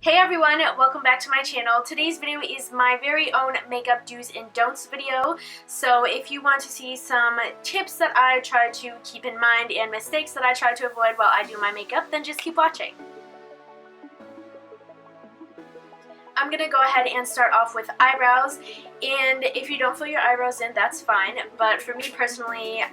Hey everyone, welcome back to my channel. Today's video is my very own makeup do's and don'ts video. So if you want to see some tips that I try to keep in mind and mistakes that I try to avoid while I do my makeup, then just keep watching. I'm gonna go ahead and start off with eyebrows, and if you don't fill your eyebrows in, that's fine, but for me personally,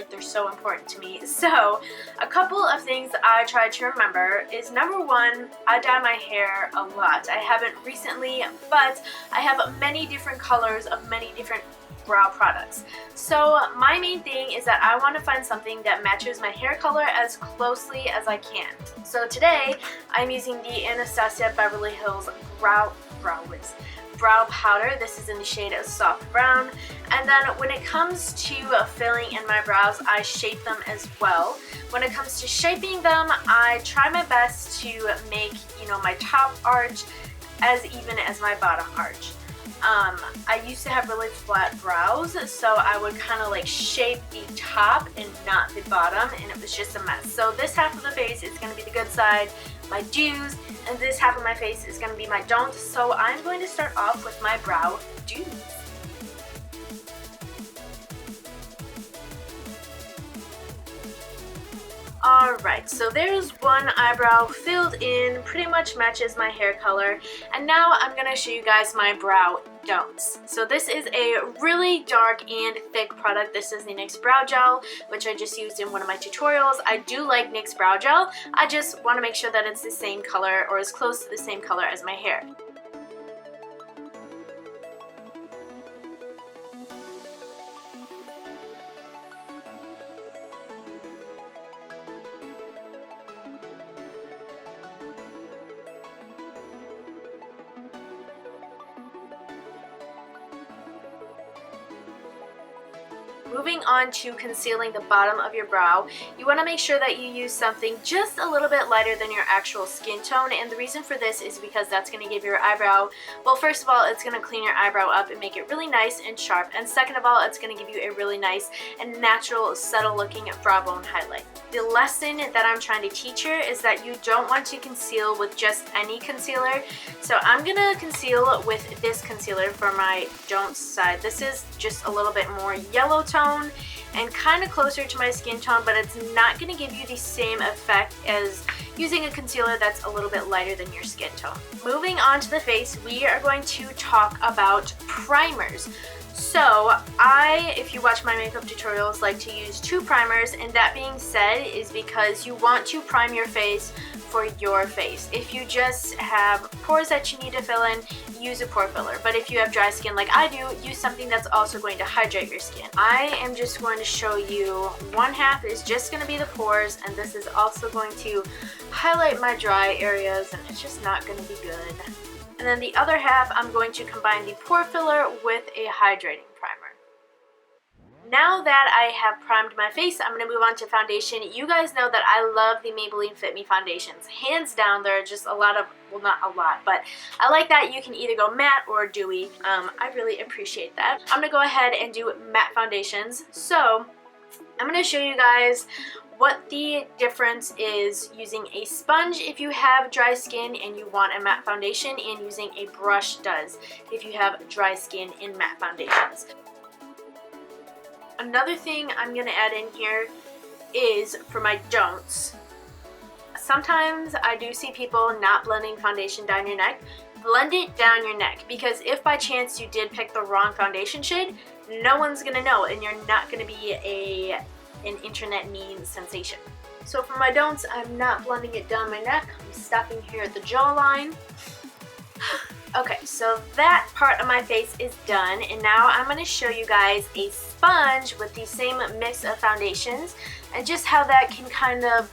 they're so important to me. So a couple of things I try to remember is, number one, I dye my hair a lot. I haven't recently, but I have many different colors of many different brow products. So my main thing is that I want to find something that matches my hair color as closely as I can. So today I'm using the Anastasia Beverly Hills brow powder. This is in the shade of soft brown. And then when it comes to filling in my brows, I shape them as well. When it comes to shaping them, I try my best to make, my top arch as even as my bottom arch. I used to have really flat brows, so I would kind of like shape the top and not the bottom, and it was just a mess. So this half of the face is going to be the good side, my do's, and this half of my face is going to be my don'ts. So I'm going to start off with my brow do's. Alright, so there's one eyebrow filled in, pretty much matches my hair color, and now I'm going to show you guys my brow don'ts. So this is a really dark and thick product. This is the NYX Brow Gel, which I just used in one of my tutorials. I do like NYX Brow Gel, I just want to make sure that it's the same color or as close to the same color as my hair. Moving on to concealing the bottom of your brow, you want to make sure that you use something just a little bit lighter than your actual skin tone, and the reason for this is because that's going to give your eyebrow, well, first of all, it's going to clean your eyebrow up and make it really nice and sharp, and second of all, it's going to give you a really nice and natural, subtle looking brow bone highlight. The lesson that I'm trying to teach here is that you don't want to conceal with just any concealer. So I'm going to conceal with this concealer for my don'ts side. This is just a little bit more yellow tone and kind of closer to my skin tone, but it's not going to give you the same effect as using a concealer that's a little bit lighter than your skin tone. Moving on to the face, we are going to talk about primers. So if you watch my makeup tutorials, like to use 2 primers, and that being said is because you want to prime your face for your face. If you just have pores that you need to fill in, use a pore filler. But if you have dry skin like I do, use something that's also going to hydrate your skin. I am just going to show you one half is just going to be the pores, and this is also going to highlight my dry areas, and it's just not going to be good. And then the other half, I'm going to combine the pore filler with a hydrating primer. Now that I have primed my face, I'm going to move on to foundation. You guys know that I love the Maybelline Fit Me foundations. Hands down, there are just a lot of, well, not a lot, but I like that you can either go matte or dewy. I really appreciate that. I'm going to go ahead and do matte foundations. So I'm going to show you guys what the difference is using a sponge if you have dry skin and you want a matte foundation, and using a brush does if you have dry skin in matte foundations. Another thing I'm going to add in here is for my don'ts. Sometimes I do see people not blending foundation down your neck. Blend it down your neck, because if by chance you did pick the wrong foundation shade, no one's going to know, and you're not going to be an internet meme sensation. So for my don'ts, I'm not blending it down my neck. I'm stopping here at the jawline. Okay, so that part of my face is done, and now I'm going to show you guys a sponge with the same mix of foundations and just how that can kind of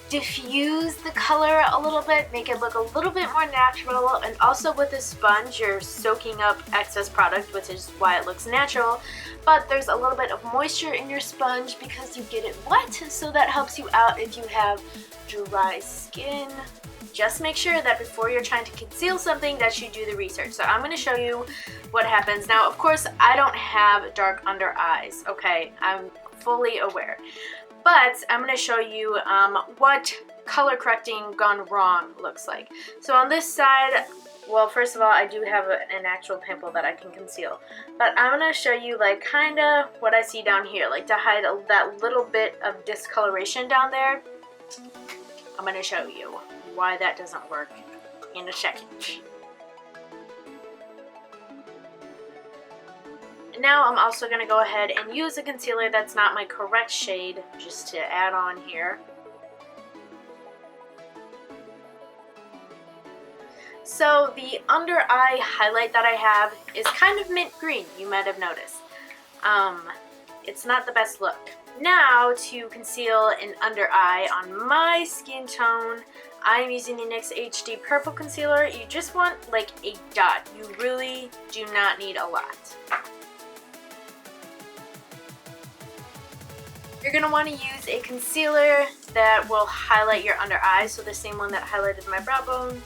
diffuse the color a little bit, make it look a little bit more natural. And also with the sponge, you're soaking up excess product, which is why it looks natural, but there's a little bit of moisture in your sponge because you get it wet, so that helps you out if you have dry skin. Just make sure that before you're trying to conceal something that you do the research. So I'm going to show you what happens. Now, of course, I don't have dark under eyes, okay? I'm fully aware. But I'm going to show you what color correcting gone wrong looks like. So on this side, well, first of all, I do have an actual pimple that I can conceal, but I'm going to show you like kind of what I see down here, like to hide that little bit of discoloration down there. I'm going to show you why that doesn't work in a second. Now I'm also going to go ahead and use a concealer that's not my correct shade just to add on here. So the under eye highlight that I have is kind of mint green, you might have noticed. It's not the best look. Now to conceal an under eye on my skin tone, I'm using the NYX HD Purple Concealer. You just want like a dot. You really do not need a lot. You're going to want to use a concealer that will highlight your under eye, so the same one that highlighted my brow bone.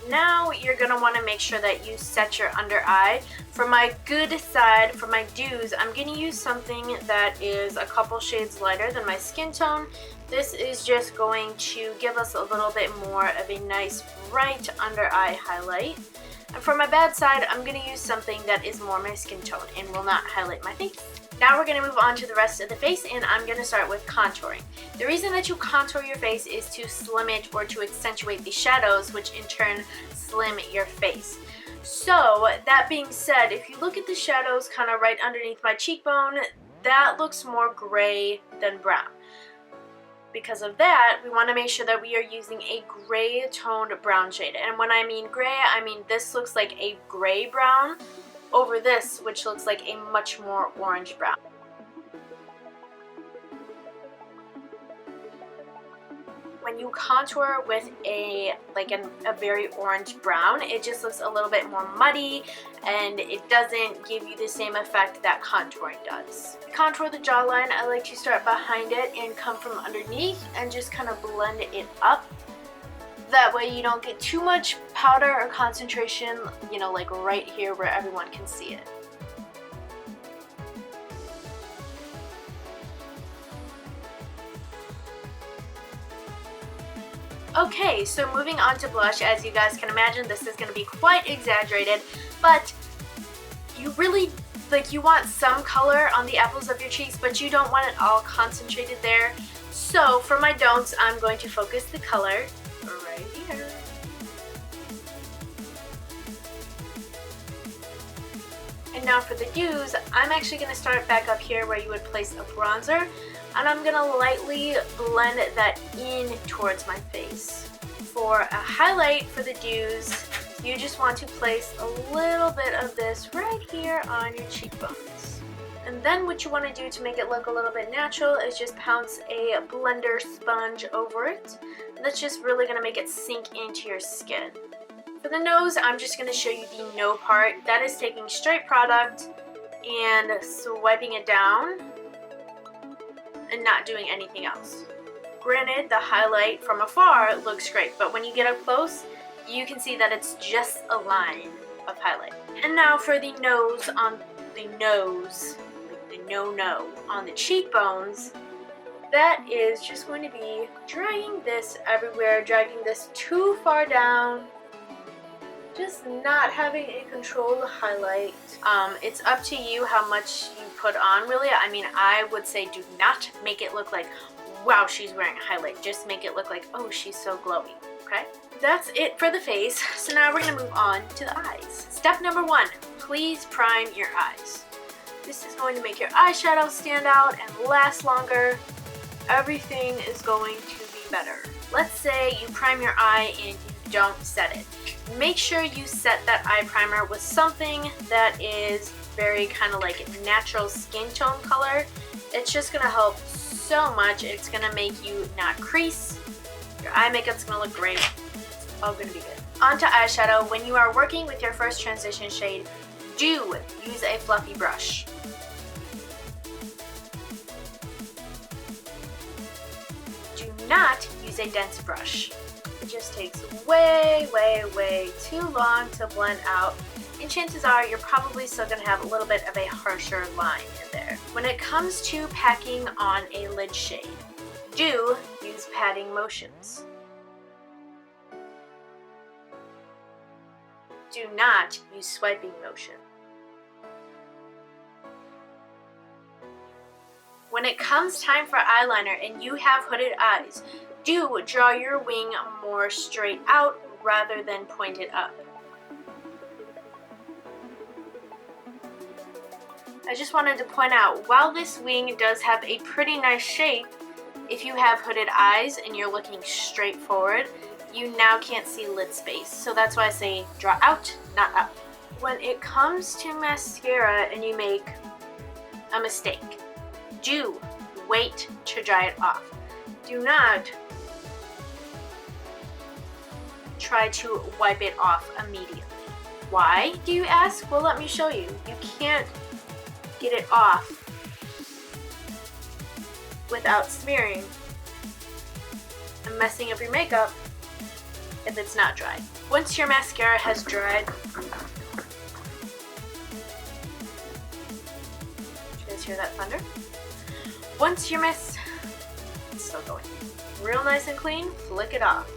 Now you're going to want to make sure that you set your under eye. For my good side, for my dews, I'm going to use something that is a couple shades lighter than my skin tone. This is just going to give us a little bit more of a nice bright under eye highlight. And for my bad side, I'm going to use something that is more my skin tone and will not highlight my face. Now we're going to move on to the rest of the face, and I'm going to start with contouring. The reason that you contour your face is to slim it or to accentuate the shadows, which in turn slim your face. So that being said, if you look at the shadows kind of right underneath my cheekbone, that looks more gray than brown. Because of that, we want to make sure that we are using a gray toned brown shade. And when I mean gray, I mean this looks like a gray brown over this, which looks like a much more orange brown. When you contour with a very orange brown, it just looks a little bit more muddy and it doesn't give you the same effect that contouring does. Contour the jawline, I like to start behind it and come from underneath and just kind of blend it up. That way you don't get too much powder or concentration, you know, like right here where everyone can see it. Okay, so moving on to blush, as you guys can imagine, this is going to be quite exaggerated, but you really, you want some color on the apples of your cheeks, but you don't want it all concentrated there. So for my don'ts, I'm going to focus the color right here. And now for the dews, I'm actually going to start back up here where you would place a bronzer, and I'm going to lightly blend that in towards my face. For a highlight for the dews, you just want to place a little bit of this right here on your cheekbones. And then what you want to do to make it look a little bit natural is just pounce a blender sponge over it. That's just really going to make it sink into your skin. For the nose, I'm just going to show you the no part. That is taking straight product and swiping it down and not doing anything else. Granted, the highlight from afar looks great, but when you get up close, you can see that it's just a line of highlight. And now for the nose, on the nose, like the no-no, on the cheekbones, that is just going to be dragging this everywhere, dragging this too far down, just not having a controlled highlight. It's up to you how much you put on, really. I mean, I would say do not make it look like, wow, she's wearing a highlight. Just make it look like, oh, she's so glowy, okay? That's it for the face. So now we're gonna move on to the eyes. Step number 1, please prime your eyes. This is going to make your eyeshadow stand out and last longer. Everything is going to be better. Let's say you prime your eye and you don't set it. Make sure you set that eye primer with something that is very kind of like natural skin tone color. It's just gonna help so much. It's gonna make you not crease. Your eye makeup's gonna look great. It's all gonna be good. On to eyeshadow. When you are working with your first transition shade, do use a fluffy brush. Do not use a dense brush. It just takes way, way, way too long to blend out, and chances are you're probably still going to have a little bit of a harsher line in there. When it comes to packing on a lid shade, do use patting motions. Do not use swiping motion. When it comes time for eyeliner and you have hooded eyes, do draw your wing more straight out rather than pointed up. I just wanted to point out, while this wing does have a pretty nice shape, if you have hooded eyes and you're looking straight forward, you now can't see lid space. So that's why I say draw out, not up. When it comes to mascara and you make a mistake, do wait to dry it off. Do not try to wipe it off immediately. Why, do you ask? Well, let me show you. You can't get it off without smearing and messing up your makeup if it's not dry. Once your mascara has dried, did you guys hear that thunder? Once your it's still going. Real nice and clean, flick it off.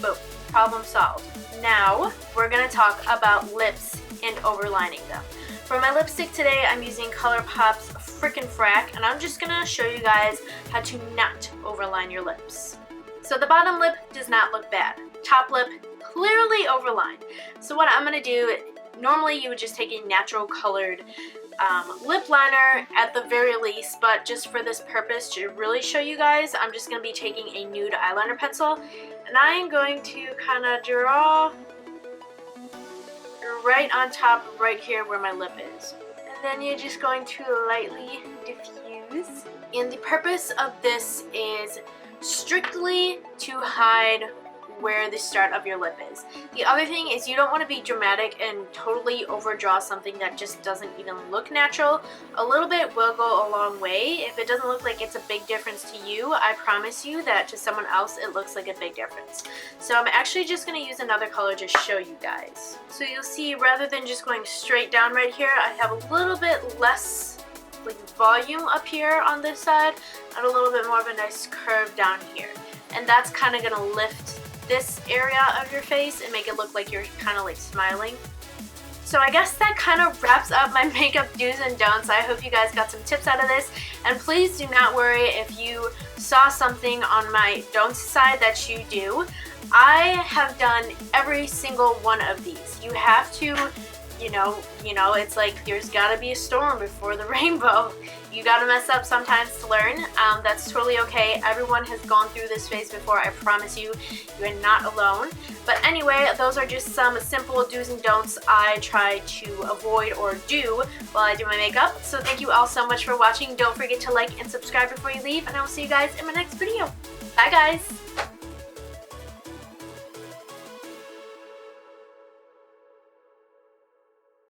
Boom, problem solved. Now, we're gonna talk about lips and overlining them. For my lipstick today, I'm using ColourPop's Frickin' Frack, and I'm just gonna show you guys how to not overline your lips. So the bottom lip does not look bad. Top lip, clearly overlined. So what I'm gonna do, normally you would just take a natural colored lip liner at the very least, but just for this purpose, to really show you guys, I'm just going to be taking a nude eyeliner pencil, and I am going to kind of draw right on top, right here where my lip is. And then you're just going to lightly diffuse. And the purpose of this is strictly to hide where the start of your lip is. The other thing is, you don't want to be dramatic and totally overdraw something that just doesn't even look natural. A little bit will go a long way. If it doesn't look like it's a big difference to you, I promise you that to someone else it looks like a big difference. So I'm actually just going to use another color to show you guys. So you'll see, rather than just going straight down right here, I have a little bit less like volume up here on this side and a little bit more of a nice curve down here. And that's kind of going to lift this area of your face and make it look like you're kind of like smiling. So I guess that kind of wraps up my makeup do's and don'ts. I hope you guys got some tips out of this, and please do not worry if you saw something on my don'ts side that you do. I have done every single one of these. You have to, you know, it's like there's gotta be a storm before the rainbow. You gotta mess up sometimes to learn. That's totally okay. Everyone has gone through this phase before. I promise you, you are not alone. But anyway, those are just some simple do's and don'ts I try to avoid or do while I do my makeup. So thank you all so much for watching. Don't forget to like and subscribe before you leave, and I will see you guys in my next video. Bye guys!